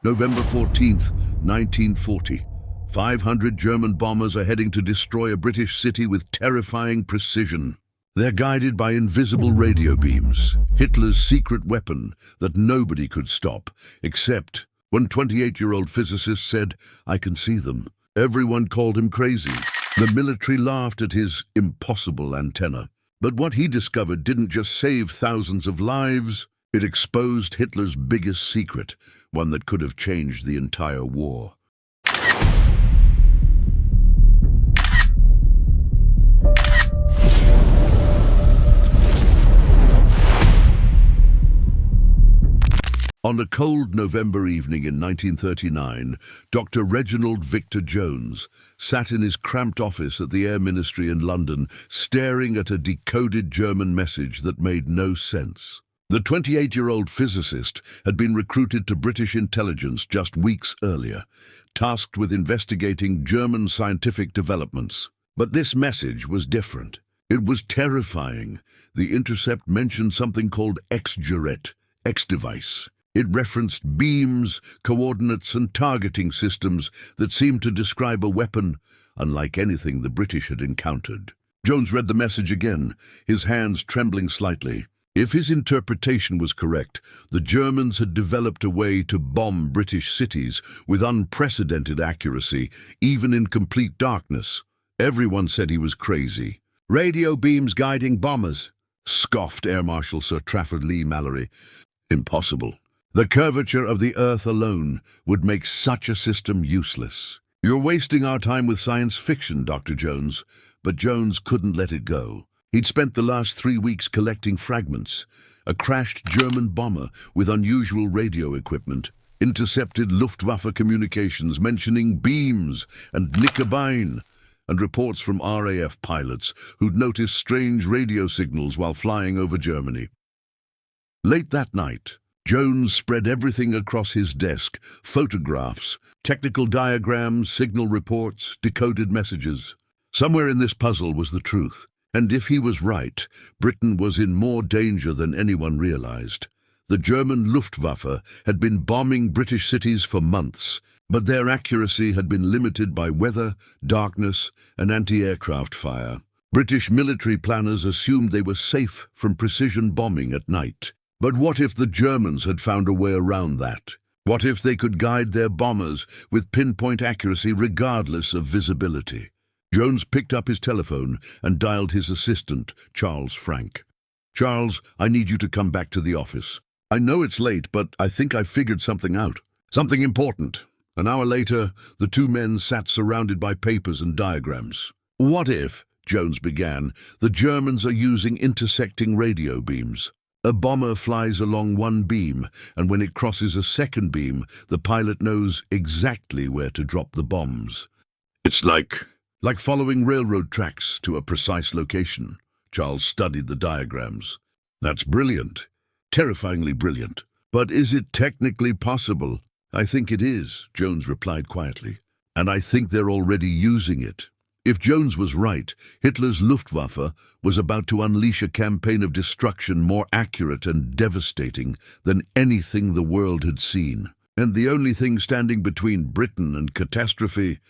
November 14th, 1940. 500 German bombers are heading to destroy a British city with terrifying precision. They're guided by invisible radio beams, Hitler's secret weapon that nobody could stop, except when 28-year-old physicist said, "I can see them." Everyone called him crazy. The military laughed at his impossible antenna. But what he discovered didn't just save thousands of lives, it exposed Hitler's biggest secret, one that could have changed the entire war. On a cold November evening in 1939, Dr. Reginald Victor Jones sat in his cramped office at the Air Ministry in London, staring at a decoded German message that made no sense. The 28-year-old physicist had been recruited to British intelligence just weeks earlier, tasked with investigating German scientific developments. But this message was different. It was terrifying. The intercept mentioned something called X-Gerät, X-device. It referenced beams, coordinates, and targeting systems that seemed to describe a weapon unlike anything the British had encountered. Jones read the message again, his hands trembling slightly. If his interpretation was correct, the Germans had developed a way to bomb British cities with unprecedented accuracy, even in complete darkness. Everyone said he was crazy. "Radio beams guiding bombers," scoffed Air Marshal Sir Trafford Leigh-Mallory. Impossible. The curvature of the Earth alone would make such a system useless. "You're wasting our time with science fiction, Dr. Jones." But Jones couldn't let it go. He'd spent the last 3 weeks collecting fragments. A crashed German bomber with unusual radio equipment, intercepted Luftwaffe communications mentioning beams and Nickerbein, and reports from RAF pilots who'd noticed strange radio signals while flying over Germany. Late that night, Jones spread everything across his desk: photographs, technical diagrams, signal reports, decoded messages. Somewhere in this puzzle was the truth. And if he was right, Britain was in more danger than anyone realized. The German Luftwaffe had been bombing British cities for months, but their accuracy had been limited by weather, darkness, and anti-aircraft fire. British military planners assumed they were safe from precision bombing at night. But what if the Germans had found a way around that? What if they could guide their bombers with pinpoint accuracy regardless of visibility? Jones picked up his telephone and dialed his assistant, Charles Frank. "Charles, I need you to come back to the office. I know it's late, but I think I've figured something out. Something important." An hour later, the two men sat surrounded by papers and diagrams. "What if," Jones began, "the Germans are using intersecting radio beams? A bomber flies along one beam, and when it crosses a second beam, the pilot knows exactly where to drop the bombs. It's like following railroad tracks to a precise location." Charles studied the diagrams. "That's brilliant. Terrifyingly brilliant. But is it technically possible?" "I think it is," Jones replied quietly. "And I think they're already using it." If Jones was right, Hitler's Luftwaffe was about to unleash a campaign of destruction more accurate and devastating than anything the world had seen. And the only thing standing between Britain and catastrophe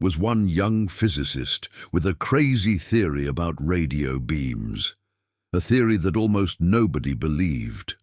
was one young physicist with a crazy theory about radio beams, a theory that almost nobody believed.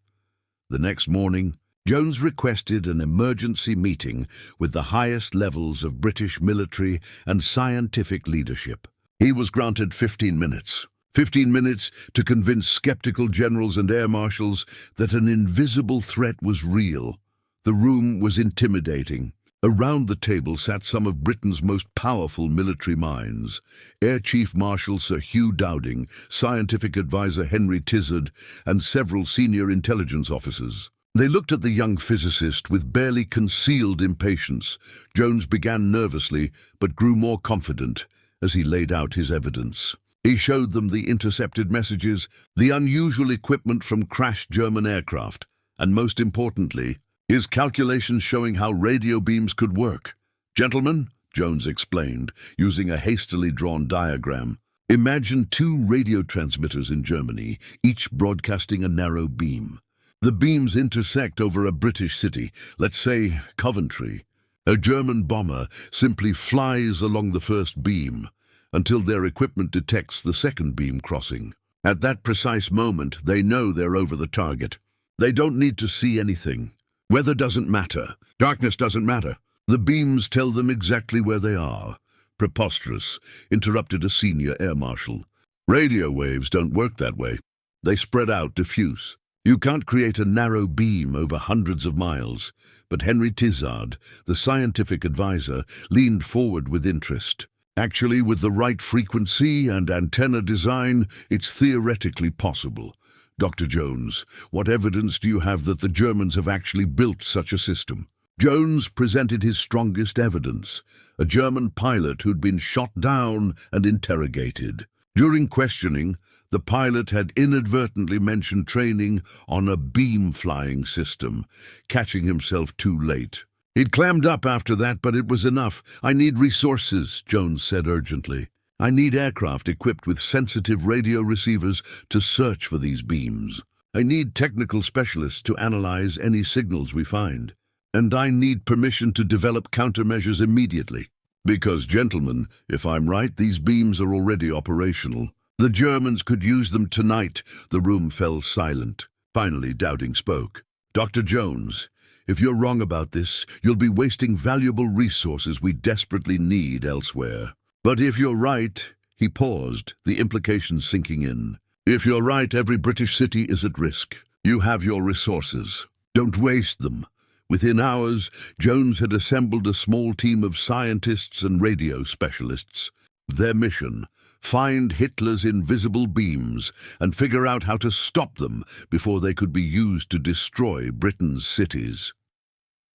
The next morning, Jones requested an emergency meeting with the highest levels of British military and scientific leadership. He was granted 15 minutes. 15 minutes to convince skeptical generals and air marshals that an invisible threat was real. The room was intimidating. Around the table sat some of Britain's most powerful military minds: Air Chief Marshal Sir Hugh Dowding, Scientific Advisor Henry Tizard, and several senior intelligence officers. They looked at the young physicist with barely concealed impatience. Jones began nervously, but grew more confident as he laid out his evidence. He showed them the intercepted messages, the unusual equipment from crashed German aircraft, and most importantly, his calculations showing how radio beams could work. "Gentlemen," Jones explained, using a hastily drawn diagram, "imagine 2 radio transmitters in Germany, each broadcasting a narrow beam. The beams intersect over a British city, let's say Coventry. A German bomber simply flies along the first beam until their equipment detects the second beam crossing. At that precise moment, they know they're over the target. They don't need to see anything. Weather doesn't matter. Darkness doesn't matter. The beams tell them exactly where they are. Preposterous, interrupted a senior air marshal. Radio waves don't work that way. They spread out, diffuse. You can't create a narrow beam over hundreds of miles. But Henry Tizard, the scientific advisor, leaned forward with interest. Actually, with the right frequency and antenna design, it's theoretically possible. Dr. Jones, what evidence do you have that the Germans have actually built such a system? Jones presented his strongest evidence, a German pilot who'd been shot down and interrogated. During questioning, the pilot had inadvertently mentioned training on a beam-flying system, catching himself too late. He'd clammed up after that, but it was enough. I need resources, Jones said urgently. I need aircraft equipped with sensitive radio receivers to search for these beams. I need technical specialists to analyze any signals we find. And I need permission to develop countermeasures immediately. Because, gentlemen, if I'm right, these beams are already operational. The Germans could use them tonight. The room fell silent. Finally, Dowding spoke. Dr. Jones, if you're wrong about this, you'll be wasting valuable resources we desperately need elsewhere. But if you're right, he paused, the implications sinking in. If you're right, every British city is at risk. You have your resources. Don't waste them. Within hours, Jones had assembled a small team of scientists and radio specialists. Their mission: find Hitler's invisible beams and figure out how to stop them before they could be used to destroy Britain's cities.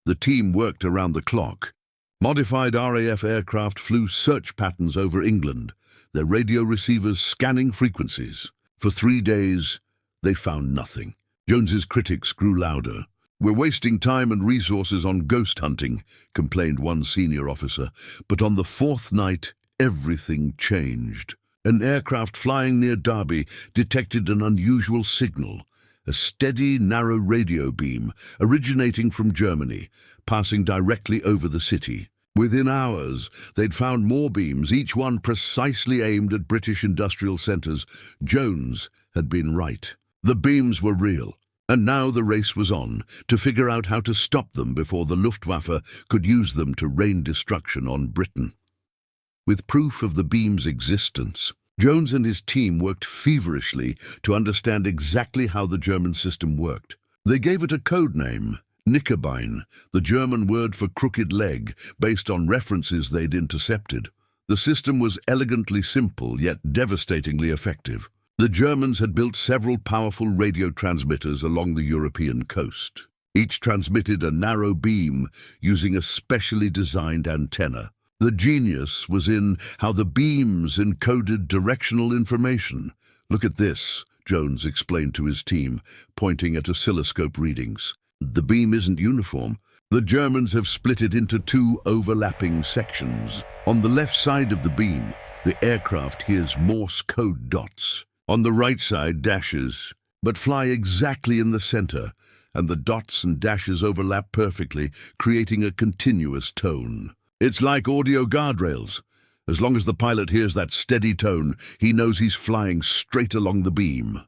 The team worked around the clock. Modified RAF aircraft flew search patterns over England, their radio receivers scanning frequencies. For 3 days, they found nothing. Jones's critics grew louder. We're wasting time and resources on ghost hunting, complained one senior officer. But on the 4th night, everything changed. An aircraft flying near Derby detected an unusual signal, a steady, narrow radio beam originating from Germany, passing directly over the city. Within hours, they'd found more beams, each one precisely aimed at British industrial centres. Jones had been right. The beams were real. And now the race was on, to figure out how to stop them before the Luftwaffe could use them to rain destruction on Britain. With proof of the beam's existence, Jones and his team worked feverishly to understand exactly how the German system worked. They gave it a code name, Knickerbein, the German word for crooked leg, based on references they'd intercepted. The system was elegantly simple, yet devastatingly effective. The Germans had built several powerful radio transmitters along the European coast. Each transmitted a narrow beam using a specially designed antenna. The genius was in how the beams encoded directional information. Look at this, Jones explained to his team, pointing at oscilloscope readings. The beam isn't uniform. The Germans have split it into 2 overlapping sections. On the left side of the beam, the aircraft hears Morse code dots. On the right side, dashes, but fly exactly in the center, and the dots and dashes overlap perfectly, creating a continuous tone. It's like audio guardrails. As long as the pilot hears that steady tone, he knows he's flying straight along the beam.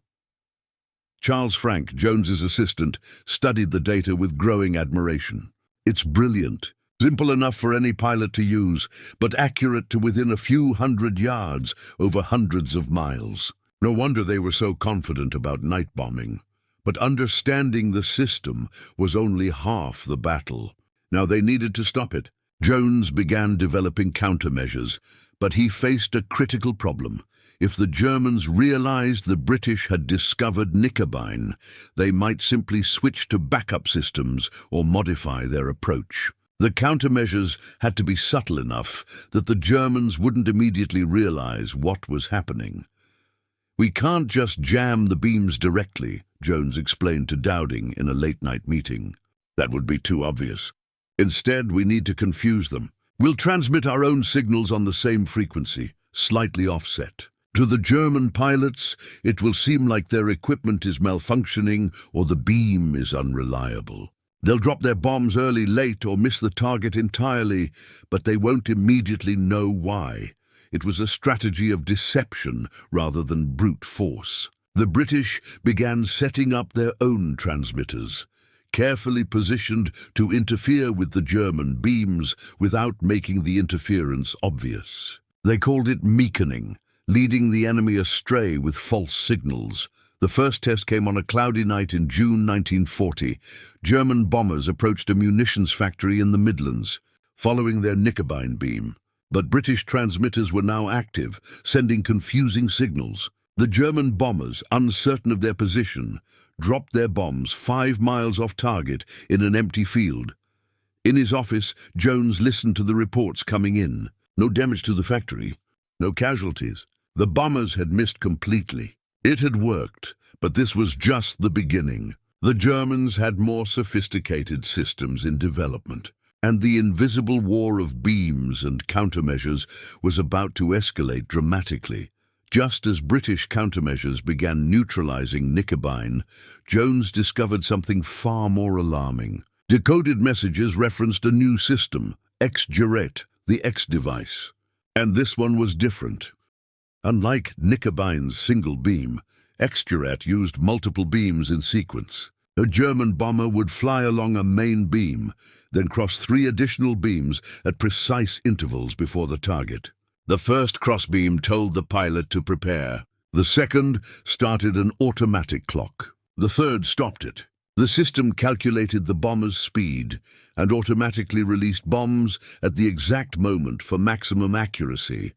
Charles Frank, Jones's assistant, studied the data with growing admiration. It's brilliant, simple enough for any pilot to use, but accurate to within a few hundred yards over hundreds of miles. No wonder they were so confident about night bombing. But understanding the system was only half the battle. Now they needed to stop it. Jones began developing countermeasures, but he faced a critical problem. If the Germans realized the British had discovered Knickerbein, they might simply switch to backup systems or modify their approach. The countermeasures had to be subtle enough that the Germans wouldn't immediately realize what was happening. We can't just jam the beams directly, Jones explained to Dowding in a late-night meeting. That would be too obvious. Instead, we need to confuse them. We'll transmit our own signals on the same frequency, slightly offset. To the German pilots, it will seem like their equipment is malfunctioning or the beam is unreliable. They'll drop their bombs early, late, or miss the target entirely, but they won't immediately know why. It was a strategy of deception rather than brute force. The British began setting up their own transmitters, carefully positioned to interfere with the German beams without making the interference obvious. They called it meakening, leading the enemy astray with false signals. The first test came on a cloudy night in June 1940. German bombers approached a munitions factory in the Midlands, following their Knickerbein beam. But British transmitters were now active, sending confusing signals. The German bombers, uncertain of their position, dropped their bombs 5 miles off target in an empty field. In his office, Jones listened to the reports coming in. No damage to the factory, no casualties. The bombers had missed completely. It had worked, but this was just the beginning. The Germans had more sophisticated systems in development, and the invisible war of beams and countermeasures was about to escalate dramatically. Just as British countermeasures began neutralizing Knickerbein, Jones discovered something far more alarming. Decoded messages referenced a new system, X-Gerät, the X device. And this one was different. Unlike Knickerbein's single beam, X-Gerät used multiple beams in sequence. A German bomber would fly along a main beam, then cross 3 additional beams at precise intervals before the target. The first crossbeam told the pilot to prepare. The second started an automatic clock. The third stopped it. The system calculated the bomber's speed and automatically released bombs at the exact moment for maximum accuracy.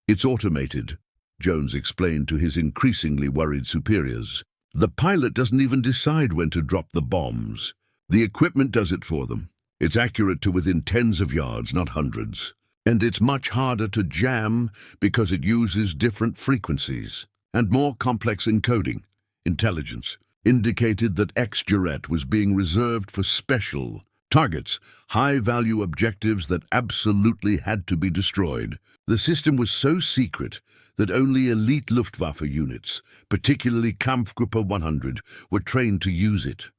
"It's automated," Jones explained to his increasingly worried superiors. "The pilot doesn't even decide when to drop the bombs. The equipment does it for them. It's accurate to within tens of yards, not hundreds. And it's much harder to jam because it uses different frequencies and more complex encoding." Intelligence indicated that X-Gerät was being reserved for special targets, high-value objectives that absolutely had to be destroyed. The system was so secret that only elite Luftwaffe units, particularly Kampfgruppe 100, were trained to use it.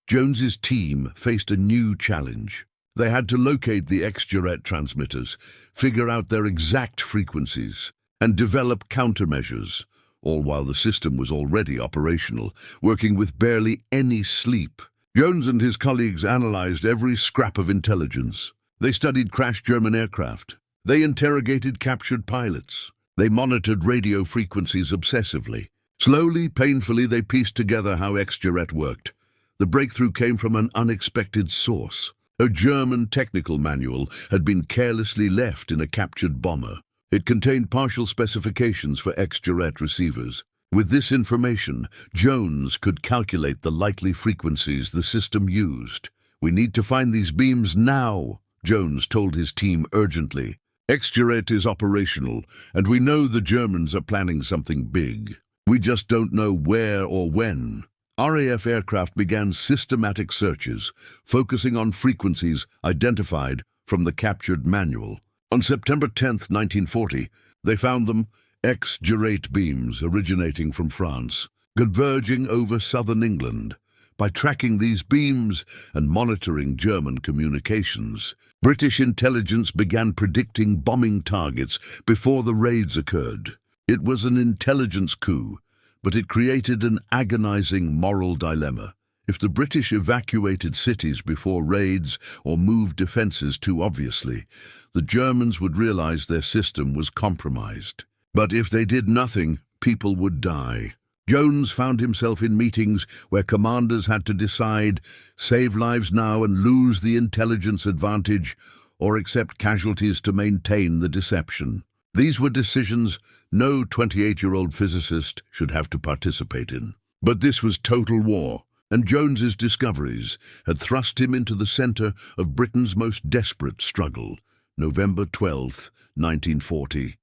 Jones's team faced a new challenge. They had to locate the X-Gerät transmitters, figure out their exact frequencies, and develop countermeasures, all while the system was already operational, working with barely any sleep. Jones and his colleagues analyzed every scrap of intelligence. They studied crashed German aircraft. They interrogated captured pilots. They monitored radio frequencies obsessively. Slowly, painfully, they pieced together how X-Gerät worked. The breakthrough came from an unexpected source. A German technical manual had been carelessly left in a captured bomber. It contained partial specifications for X-Gerät receivers. With this information, Jones could calculate the likely frequencies the system used. "We need to find these beams now," Jones told his team urgently. "X-Gerät is operational, and we know the Germans are planning something big. We just don't know where or when." RAF aircraft began systematic searches, focusing on frequencies identified from the captured manual. On September 10, 1940, they found them, X-Gerät beams originating from France, converging over southern England. By tracking these beams and monitoring German communications, British intelligence began predicting bombing targets before the raids occurred. It was an intelligence coup, but it created an agonizing moral dilemma. If the British evacuated cities before raids or moved defenses too obviously, the Germans would realize their system was compromised. But if they did nothing, people would die. Jones found himself in meetings where commanders had to decide, save lives now and lose the intelligence advantage, or accept casualties to maintain the deception. These were decisions no 28-year-old physicist should have to participate in. But this was total war, and Jones's discoveries had thrust him into the center of Britain's most desperate struggle. November 12, 1940.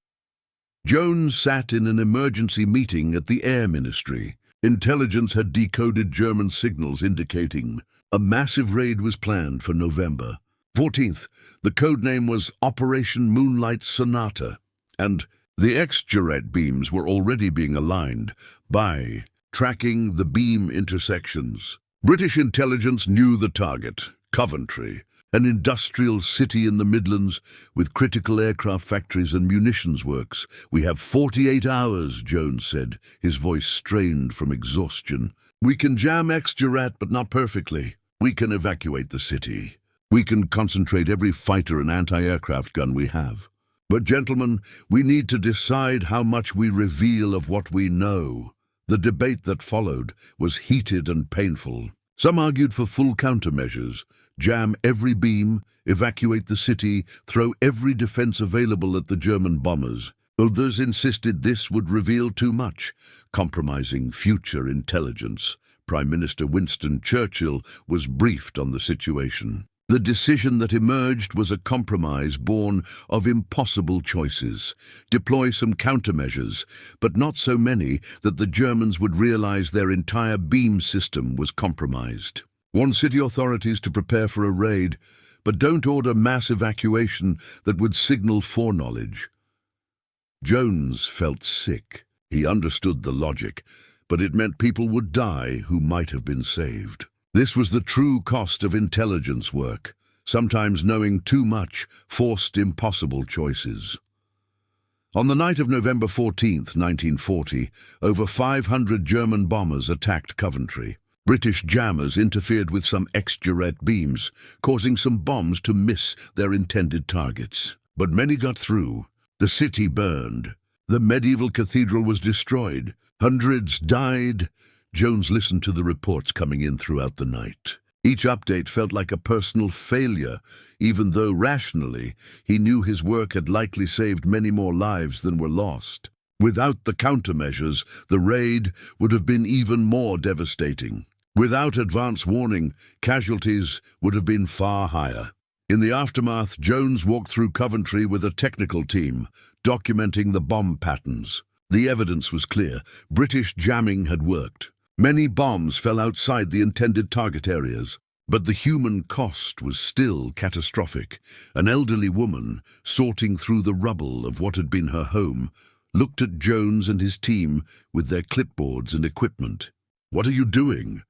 Jones sat in an emergency meeting at the Air Ministry. Intelligence had decoded German signals indicating a massive raid was planned for November 14th. The code name was Operation Moonlight Sonata, and The X-Gerät beams were already being aligned by tracking the beam intersections. British intelligence knew the target, Coventry, an industrial city in the Midlands with critical aircraft factories and munitions works. "We have 48 hours, Jones said, his voice strained from exhaustion. "We can jam X-Gerät, but not perfectly. We can evacuate the city. We can concentrate every fighter and anti-aircraft gun we have. But, gentlemen, we need to decide how much we reveal of what we know." The debate that followed was heated and painful. Some argued for full countermeasures: jam every beam, evacuate the city, throw every defense available at the German bombers. Others insisted this would reveal too much, compromising future intelligence. Prime Minister Winston Churchill was briefed on the situation. The decision that emerged was a compromise born of impossible choices. Deploy some countermeasures, but not so many that the Germans would realize their entire beam system was compromised. Warn city authorities to prepare for a raid, but don't order mass evacuation that would signal foreknowledge. Jones felt sick. He understood the logic, but it meant people would die who might have been saved. This was the true cost of intelligence work. Sometimes knowing too much forced impossible choices. On the night of November 14th, 1940, over 500 German bombers attacked Coventry. British jammers interfered with some X-Gerät beams, causing some bombs to miss their intended targets. But many got through. The city burned. The medieval cathedral was destroyed. Hundreds died. Jones listened to the reports coming in throughout the night. Each update felt like a personal failure, even though rationally he knew his work had likely saved many more lives than were lost. Without the countermeasures, the raid would have been even more devastating. Without advance warning, casualties would have been far higher. In the aftermath, Jones walked through Coventry with a technical team, documenting the bomb patterns. The evidence was clear. British jamming had worked. Many bombs fell outside the intended target areas, but the human cost was still catastrophic. An elderly woman, sorting through the rubble of what had been her home, looked at Jones and his team with their clipboards and equipment. "What are you doing?"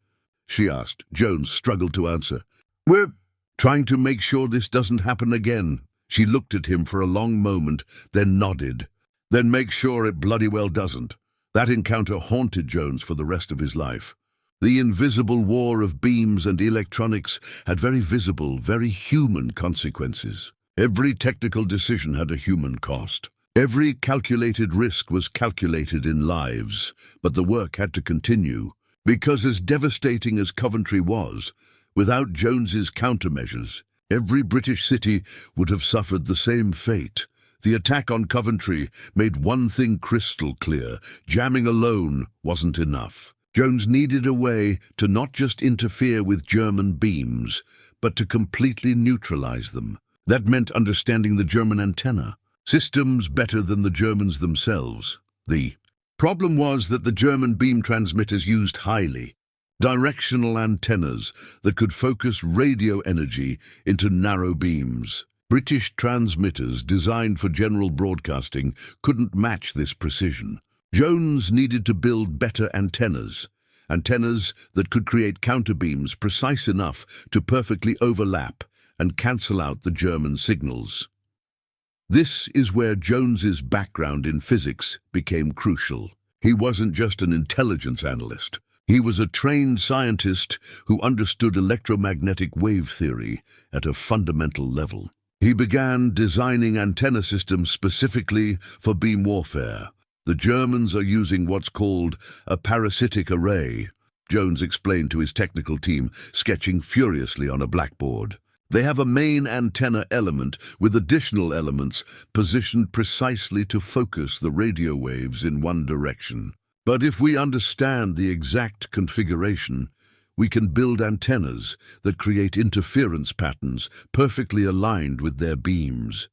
she asked. Jones struggled to answer. "We're trying to make sure this doesn't happen again." She looked at him for a long moment, then nodded. "Then make sure it bloody well doesn't." That encounter haunted Jones for the rest of his life. The invisible war of beams and electronics had very visible, very human consequences. Every technical decision had a human cost. Every calculated risk was calculated in lives, but the work had to continue. Because as devastating as Coventry was, without Jones's countermeasures, every British city would have suffered the same fate. The attack on Coventry made one thing crystal clear: jamming alone wasn't enough. Jones needed a way to not just interfere with German beams, but to completely neutralize them. That meant understanding the German antenna, systems better than the Germans themselves. The problem was that the German beam transmitters used highly directional antennas that could focus radio energy into narrow beams. British transmitters designed for general broadcasting couldn't match this precision. Jones needed to build better antennas that could create counterbeams precise enough to perfectly overlap and cancel out the German signals. This is where Jones's background in physics became crucial. He wasn't just an intelligence analyst. He was a trained scientist who understood electromagnetic wave theory at a fundamental level. He began designing antenna systems specifically for beam warfare. "The Germans are using what's called a parasitic array," Jones explained to his technical team, sketching furiously on a blackboard. "They have a main antenna element with additional elements positioned precisely to focus the radio waves in one direction. But if we understand the exact configuration, we can build antennas that create interference patterns perfectly aligned with their beams."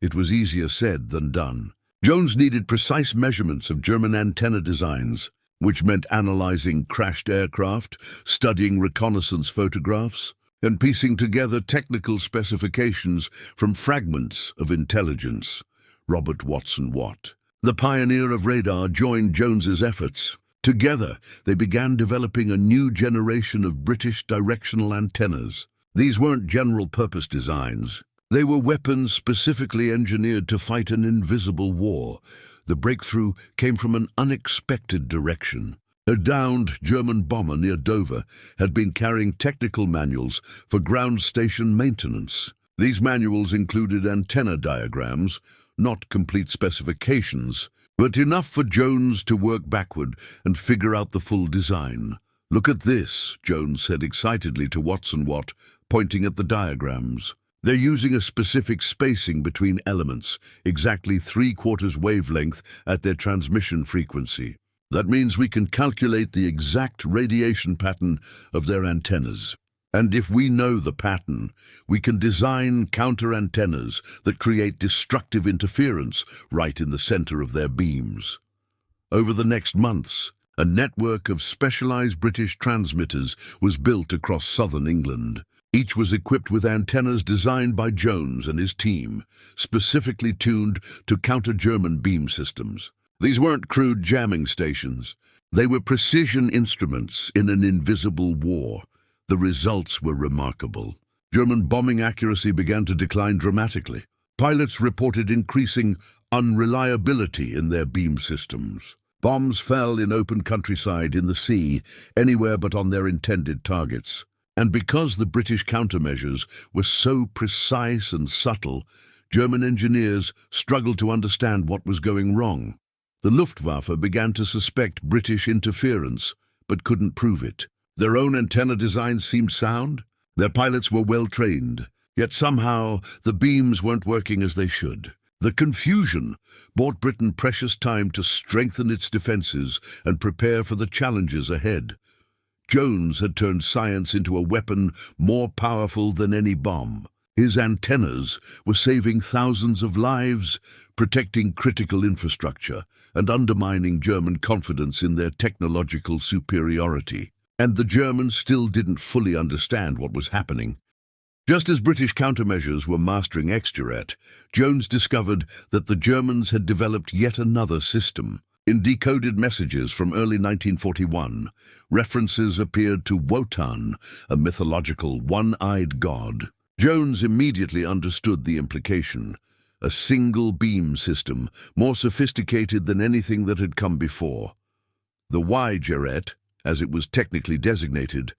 It was easier said than done. Jones needed precise measurements of German antenna designs, which meant analyzing crashed aircraft, studying reconnaissance photographs, and piecing together technical specifications from fragments of intelligence. Robert Watson Watt. The pioneer of radar joined Jones's efforts. Together, they began developing a new generation of British directional antennas. These weren't general-purpose designs. They were weapons specifically engineered to fight an invisible war. The breakthrough came from an unexpected direction. A downed German bomber near Dover had been carrying technical manuals for ground station maintenance. These manuals included antenna diagrams, not complete specifications, but enough for Jones to work backward and figure out the full design. "Look at this," Jones said excitedly to Watson Watt, pointing at the diagrams. "They're using a specific spacing between elements, exactly 3/4 wavelength at their transmission frequency. That means we can calculate the exact radiation pattern of their antennas. And if we know the pattern, we can design counter-antennas that create destructive interference right in the center of their beams." Over the next months, a network of specialized British transmitters was built across southern England. Each was equipped with antennas designed by Jones and his team, specifically tuned to counter German beam systems. These weren't crude jamming stations. They were precision instruments in an invisible war. The results were remarkable. German bombing accuracy began to decline dramatically. Pilots reported increasing unreliability in their beam systems. Bombs fell in open countryside, in the sea, anywhere but on their intended targets. And because the British countermeasures were so precise and subtle, German engineers struggled to understand what was going wrong. The Luftwaffe began to suspect British interference, but couldn't prove it. Their own antenna designs seemed sound. Their pilots were well trained, yet somehow the beams weren't working as they should. The confusion bought Britain precious time to strengthen its defenses and prepare for the challenges ahead. Jones had turned science into a weapon more powerful than any bomb. His antennas were saving thousands of lives, protecting critical infrastructure, and undermining German confidence in their technological superiority. And the Germans still didn't fully understand what was happening. Just as British countermeasures were mastering X-Gerät, Jones discovered that the Germans had developed yet another system. In decoded messages from early 1941, references appeared to Wotan, a mythological one-eyed god. Jones immediately understood the implication. A single beam system, more sophisticated than anything that had come before. The X-Gerät, as it was technically designated,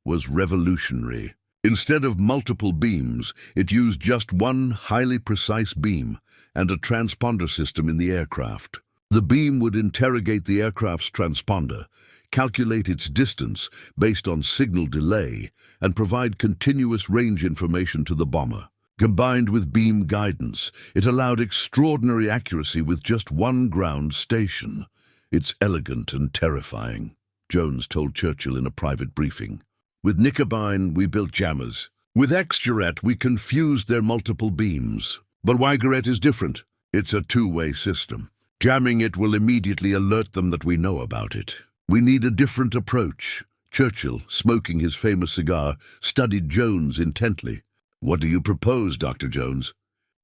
was revolutionary. Instead of multiple beams, it used just one highly precise beam and a transponder system in the aircraft. The beam would interrogate the aircraft's transponder, calculate its distance based on signal delay, and provide continuous range information to the bomber. Combined with beam guidance, it allowed extraordinary accuracy with just one ground station. "It's elegant and terrifying," Jones told Churchill in a private briefing. "With Knickerbein, we built jammers. With X-Gerät, we confused their multiple beams. But X-Gerät is different. It's a two-way system. Jamming it will immediately alert them that we know about it. We need a different approach." Churchill, smoking his famous cigar, studied Jones intently. "What do you propose, Dr. Jones?"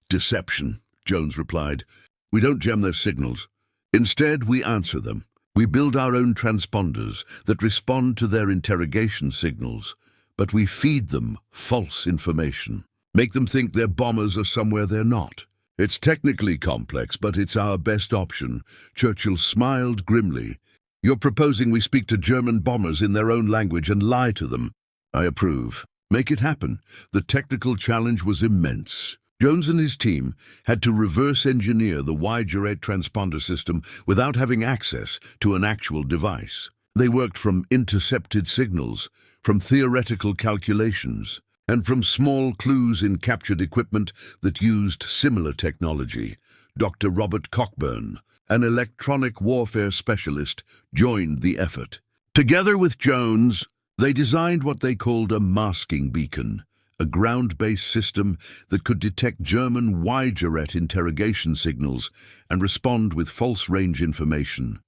"Deception," Jones replied. "We don't jam their signals. Instead, we answer them. We build our own transponders that respond to their interrogation signals, but we feed them false information. Make them think their bombers are somewhere they're not. It's technically complex, but it's our best option." Churchill smiled grimly. "You're proposing we speak to German bombers in their own language and lie to them? I approve. Make it happen." The technical challenge was immense. Jones and his team had to reverse engineer the X-Gerät transponder system without having access to an actual device. They worked from intercepted signals, from theoretical calculations, and from small clues in captured equipment that used similar technology. Dr. Robert Cockburn, an electronic warfare specialist, joined the effort. Together with Jones, they designed what they called a masking beacon, a ground-based system that could detect German X-Gerät interrogation signals and respond with false range information.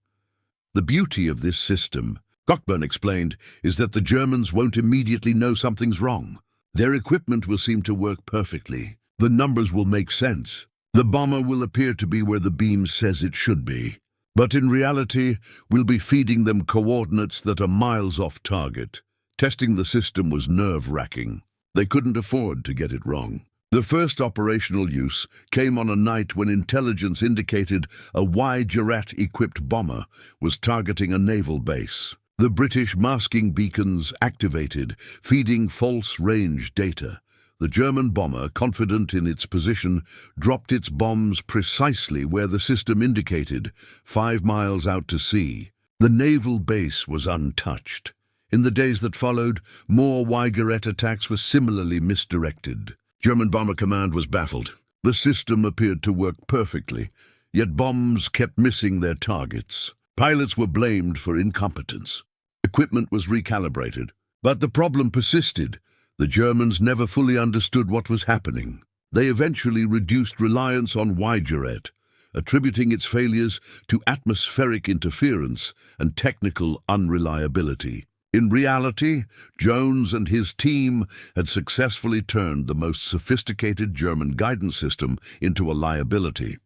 The beauty of this system, Cockburn explained, is that the Germans won't immediately know something's wrong. Their equipment will seem to work perfectly. The numbers will make sense. The bomber will appear to be where the beam says it should be, but in reality, we'll be feeding them coordinates that are miles off target. Testing the system was nerve-wracking. They couldn't afford to get it wrong. The first operational use came on a night when intelligence indicated a X-Gerät-equipped bomber was targeting a naval base. The British masking beacons activated, feeding false range data. The German bomber, confident in its position, dropped its bombs precisely where the system indicated, 5 miles out to sea. The naval base was untouched. In the days that followed, more X-Gerät attacks were similarly misdirected. German Bomber Command was baffled. The system appeared to work perfectly, yet bombs kept missing their targets. Pilots were blamed for incompetence. Equipment was recalibrated, but the problem persisted. The Germans never fully understood what was happening. They eventually reduced reliance on X-Gerät, attributing its failures to atmospheric interference and technical unreliability. In reality, Jones and his team had successfully turned the most sophisticated German guidance system into a liability.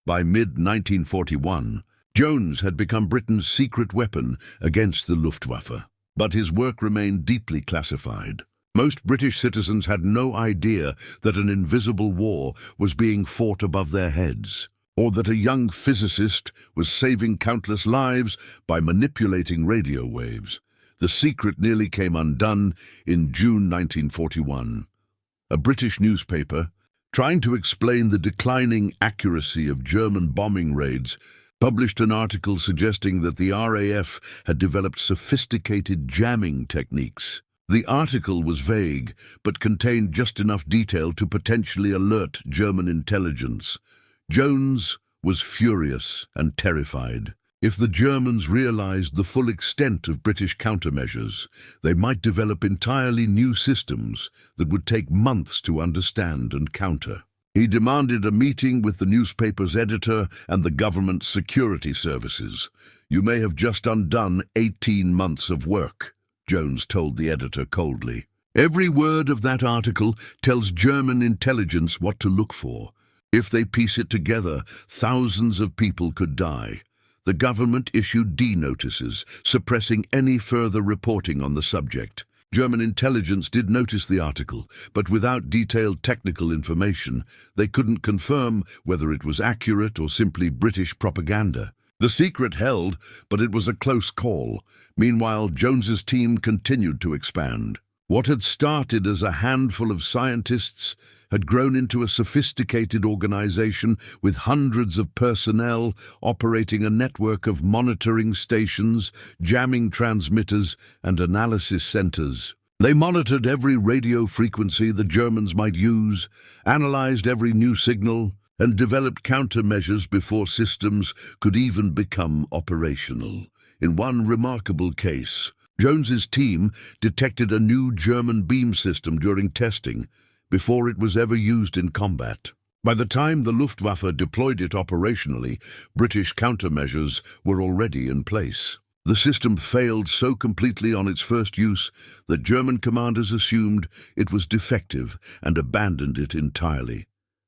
By mid-1941, Jones had become Britain's secret weapon against the Luftwaffe, but his work remained deeply classified. Most British citizens had no idea that an invisible war was being fought above their heads, or that a young physicist was saving countless lives by manipulating radio waves. The secret nearly came undone in June 1941. A British newspaper, trying to explain the declining accuracy of German bombing raids, published an article suggesting that the RAF had developed sophisticated jamming techniques. The article was vague, but contained just enough detail to potentially alert German intelligence. Jones was furious and terrified. If the Germans realized the full extent of British countermeasures, they might develop entirely new systems that would take months to understand and counter. He demanded a meeting with the newspaper's editor and the government security services. "You may have just undone 18 months of work," Jones told the editor coldly. "Every word of that article tells German intelligence what to look for. If they piece it together, thousands of people could die." The government issued D-notices, suppressing any further reporting on the subject. German intelligence did notice the article, but without detailed technical information, they couldn't confirm whether it was accurate or simply British propaganda. The secret held, but it was a close call. Meanwhile, Jones's team continued to expand. What had started as a handful of scientists had grown into a sophisticated organization with hundreds of personnel operating a network of monitoring stations, jamming transmitters, and analysis centers. They monitored every radio frequency the Germans might use, analyzed every new signal, and developed countermeasures before systems could even become operational. In one remarkable case, Jones's team detected a new German beam system during testing, before it was ever used in combat. By the time the Luftwaffe deployed it operationally, British countermeasures were already in place. The system failed so completely on its first use that German commanders assumed it was defective and abandoned it entirely.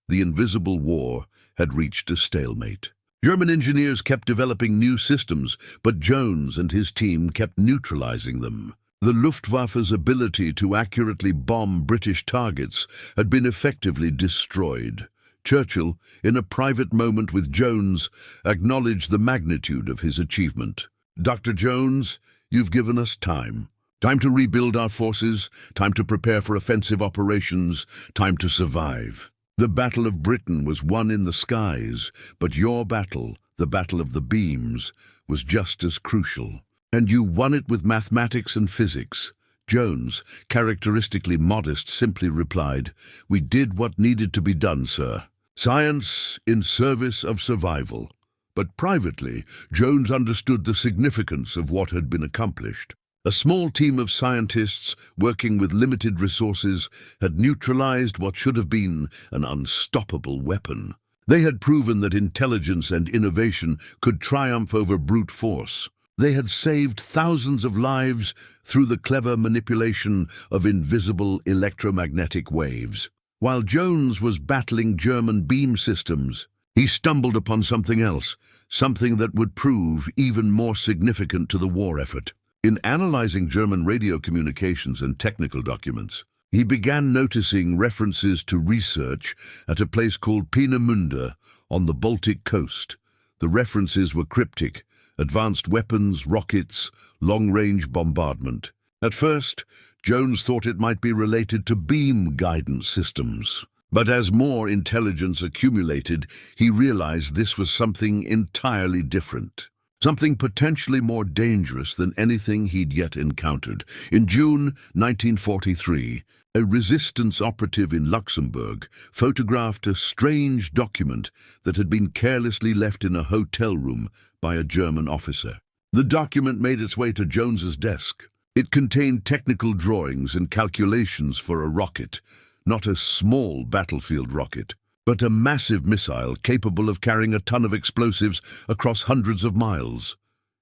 The invisible war had reached a stalemate. German engineers kept developing new systems, but Jones and his team kept neutralizing them. The Luftwaffe's ability to accurately bomb British targets had been effectively destroyed. Churchill, in a private moment with Jones, acknowledged the magnitude of his achievement. "Dr. Jones, you've given us time. Time to rebuild our forces, time to prepare for offensive operations, time to survive. The Battle of Britain was won in the skies, but your battle, the Battle of the Beams, was just as crucial. And you won it with mathematics and physics." Jones, characteristically modest, simply replied, "We did what needed to be done, sir. Science in service of survival." But privately, Jones understood the significance of what had been accomplished. A small team of scientists working with limited resources had neutralized what should have been an unstoppable weapon. They had proven that intelligence and innovation could triumph over brute force. They had saved thousands of lives through the clever manipulation of invisible electromagnetic waves. While Jones was battling German beam systems, he stumbled upon something else, something that would prove even more significant to the war effort. In analyzing German radio communications and technical documents, he began noticing references to research at a place called Peenemünde on the Baltic coast. The references were cryptic: advanced weapons, rockets, long-range bombardment. At first, Jones thought it might be related to beam guidance systems. But as more intelligence accumulated, he realized this was something entirely different. Something potentially more dangerous than anything he'd yet encountered. In June 1943, a resistance operative in Luxembourg photographed a strange document that had been carelessly left in a hotel room by a German officer. The document made its way to Jones's desk. It contained technical drawings and calculations for a rocket, not a small battlefield rocket, but a massive missile capable of carrying a ton of explosives across hundreds of miles.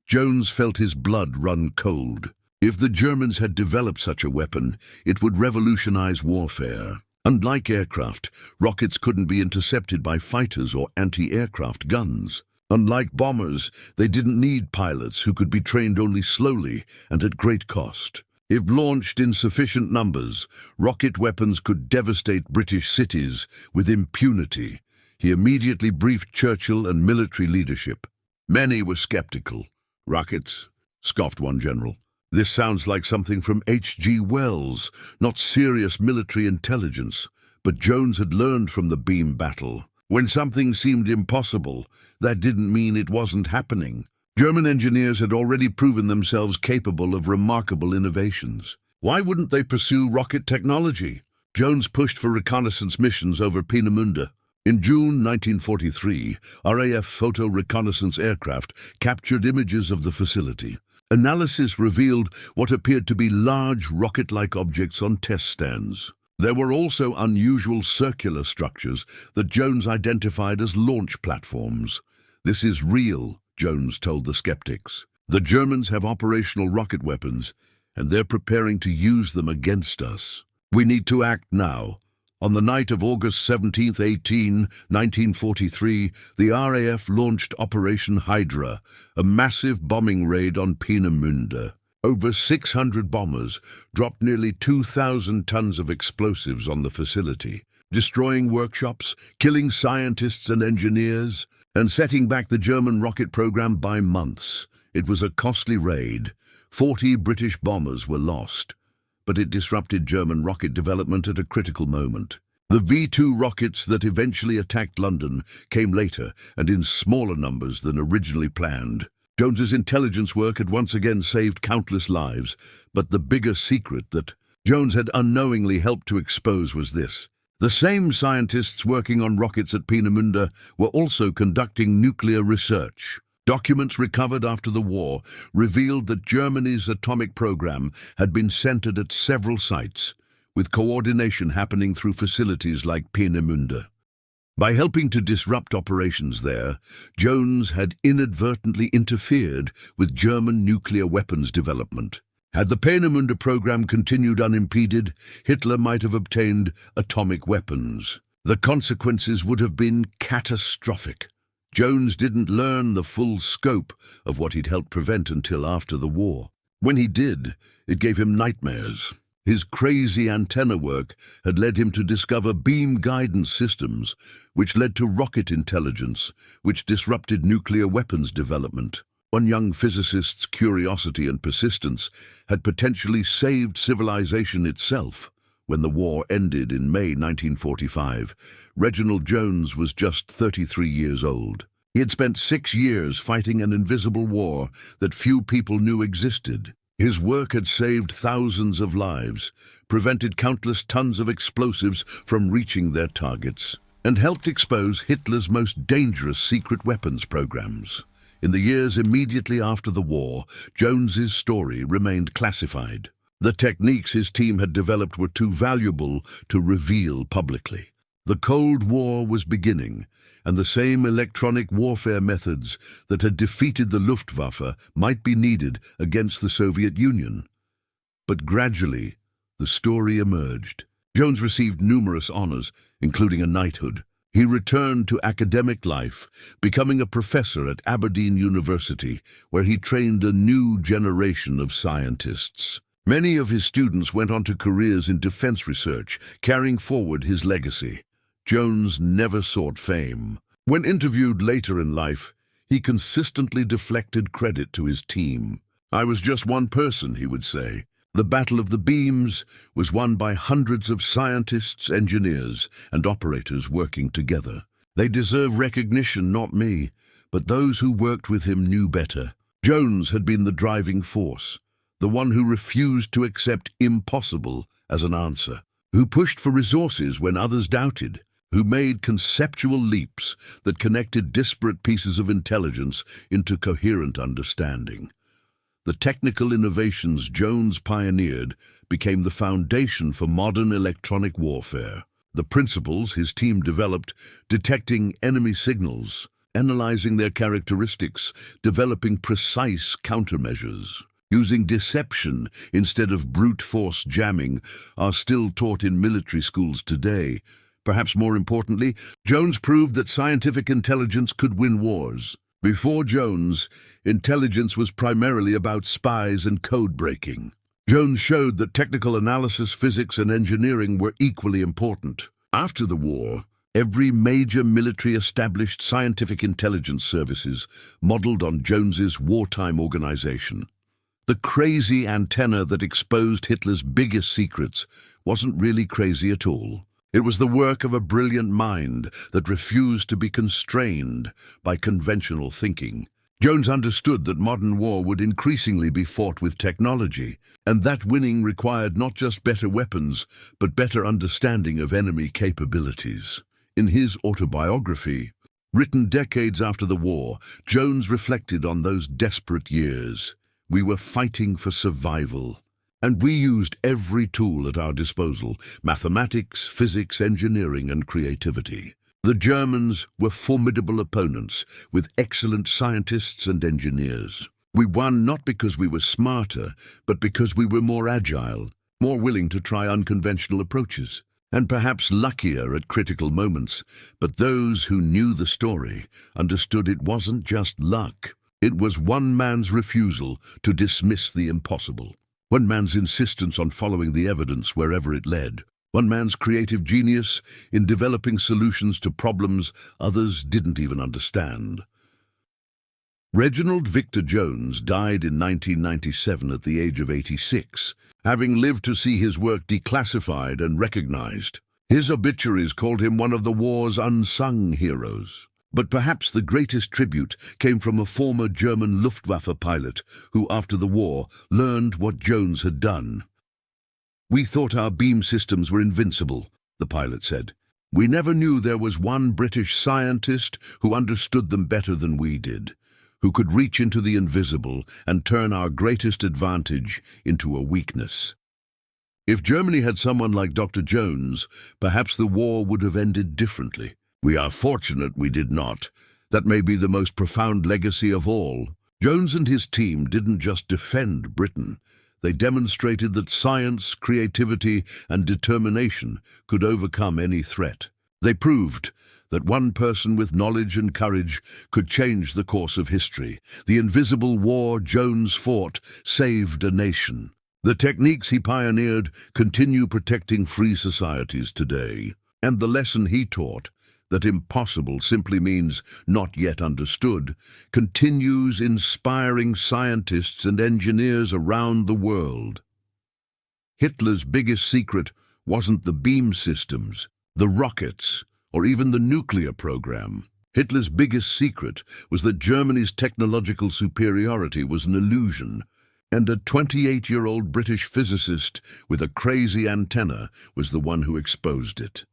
Jones felt his blood run cold. If the Germans had developed such a weapon, it would revolutionize warfare. Unlike aircraft, rockets couldn't be intercepted by fighters or anti-aircraft guns. Unlike bombers, they didn't need pilots who could be trained only slowly and at great cost. If launched in sufficient numbers, rocket weapons could devastate British cities with impunity. He immediately briefed Churchill and military leadership. Many were skeptical. Rockets? Scoffed one general. This sounds like something from H.G. Wells, not serious military intelligence. But Jones had learned from the beam battle. When something seemed impossible, that didn't mean it wasn't happening. German engineers had already proven themselves capable of remarkable innovations. Why wouldn't they pursue rocket technology? Jones pushed for reconnaissance missions over Peenemünde. In June 1943, RAF photo reconnaissance aircraft captured images of the facility. Analysis revealed what appeared to be large rocket-like objects on test stands. There were also unusual circular structures that Jones identified as launch platforms. "This is real," Jones told the skeptics. "The Germans have operational rocket weapons, and they're preparing to use them against us. We need to act now." On the night of August 17, 1943, the RAF launched Operation Hydra, a massive bombing raid on Peenemünde. Over 600 bombers dropped nearly 2,000 tons of explosives on the facility, destroying workshops, killing scientists and engineers, and setting back the German rocket program by months. It was a costly raid. 40 British bombers were lost, but it disrupted German rocket development at a critical moment. The V-2 rockets that eventually attacked London came later and in smaller numbers than originally planned. Jones's intelligence work had once again saved countless lives, but the bigger secret that Jones had unknowingly helped to expose was this. The same scientists working on rockets at Peenemünde were also conducting nuclear research. Documents recovered after the war revealed that Germany's atomic program had been centered at several sites, with coordination happening through facilities like Peenemünde. By helping to disrupt operations there, Jones had inadvertently interfered with German nuclear weapons development. Had the Peenemünde program continued unimpeded, Hitler might have obtained atomic weapons. The consequences would have been catastrophic. Jones didn't learn the full scope of what he'd helped prevent until after the war. When he did, it gave him nightmares. His crazy antenna work had led him to discover beam guidance systems, which led to rocket intelligence, which disrupted nuclear weapons development. One young physicist's curiosity and persistence had potentially saved civilization itself. When the war ended in May 1945, Reginald Jones was just 33 years old. He had spent 6 years fighting an invisible war that few people knew existed. His work had saved thousands of lives, prevented countless tons of explosives from reaching their targets, and helped expose Hitler's most dangerous secret weapons programs. In the years immediately after the war, Jones's story remained classified. The techniques his team had developed were too valuable to reveal publicly. The Cold War was beginning, and the same electronic warfare methods that had defeated the Luftwaffe might be needed against the Soviet Union. But gradually, the story emerged. Jones received numerous honors, including a knighthood. He returned to academic life, becoming a professor at Aberdeen University, where he trained a new generation of scientists. Many of his students went on to careers in defense research, carrying forward his legacy. Jones never sought fame. When interviewed later in life, he consistently deflected credit to his team. "I was just one person," he would say. "The Battle of the Beams was won by hundreds of scientists, engineers, and operators working together. They deserve recognition, not me, but those who worked with him knew better." Jones had been the driving force, the one who refused to accept impossible as an answer, who pushed for resources when others doubted, who made conceptual leaps that connected disparate pieces of intelligence into coherent understanding. The technical innovations Jones pioneered became the foundation for modern electronic warfare. The principles his team developed, detecting enemy signals, analyzing their characteristics, developing precise countermeasures, using deception instead of brute force jamming, are still taught in military schools today. Perhaps more importantly, Jones proved that scientific intelligence could win wars. Before Jones, intelligence was primarily about spies and code breaking. Jones showed that technical analysis, physics, and engineering were equally important. After the war, every major military established scientific intelligence services modeled on Jones's wartime organization. The crazy antenna that exposed Hitler's biggest secrets wasn't really crazy at all. It was the work of a brilliant mind that refused to be constrained by conventional thinking. Jones understood that modern war would increasingly be fought with technology, and that winning required not just better weapons, but better understanding of enemy capabilities. In his autobiography, written decades after the war, Jones reflected on those desperate years. "We were fighting for survival. And we used every tool at our disposal: mathematics, physics, engineering, and creativity. The Germans were formidable opponents, with excellent scientists and engineers. We won not because we were smarter, but because we were more agile, more willing to try unconventional approaches, and perhaps luckier at critical moments. But those who knew the story understood it wasn't just luck. It was one man's refusal to dismiss the impossible. One man's insistence on following the evidence wherever it led. One man's creative genius in developing solutions to problems others didn't even understand." Reginald Victor Jones died in 1997 at the age of 86, having lived to see his work declassified and recognized. His obituaries called him one of the war's unsung heroes. But perhaps the greatest tribute came from a former German Luftwaffe pilot who, after the war, learned what Jones had done. "We thought our beam systems were invincible," the pilot said. "We never knew there was one British scientist who understood them better than we did, who could reach into the invisible and turn our greatest advantage into a weakness." If Germany had someone like Dr. Jones, perhaps the war would have ended differently. We are fortunate we did not. That may be the most profound legacy of all. Jones and his team didn't just defend Britain. They demonstrated that science, creativity, and determination could overcome any threat. They proved that one person with knowledge and courage could change the course of history. The invisible war Jones fought saved a nation. The techniques he pioneered continue protecting free societies today. And the lesson he taught, that impossible simply means not yet understood, continues inspiring scientists and engineers around the world. Hitler's biggest secret wasn't the beam systems, the rockets, or even the nuclear program. Hitler's biggest secret was that Germany's technological superiority was an illusion, and a 28-year-old British physicist with a crazy antenna was the one who exposed it.